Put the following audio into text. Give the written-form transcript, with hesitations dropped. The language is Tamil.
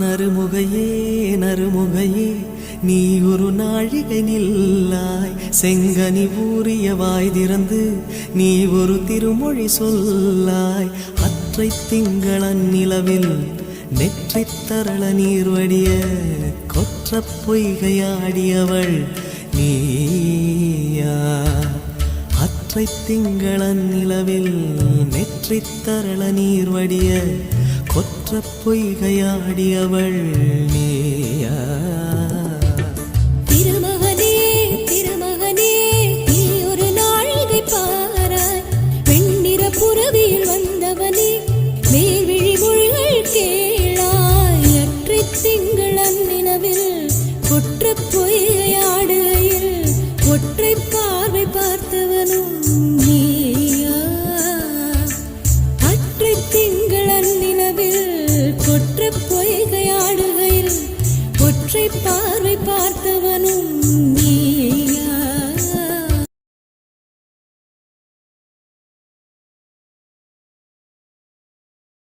நறுமுகையே நறுமுகையே நீ ஒரு நாழிகை நில்லாய், செங்கனி ஊறிய வாய் திறந்து நீ ஒரு திருமொழி சொல்லாய். அற்றை திங்களன் நிலவில் நெற்றித் தரள நீர் வடிய கொற்ற பொய்கையாடியவள் நீயா. அற்றை திங்களன் நிலவில் நெற்றித் தரள நீர் வடிய கொற்ற பொய்கையாடியவள் நீ.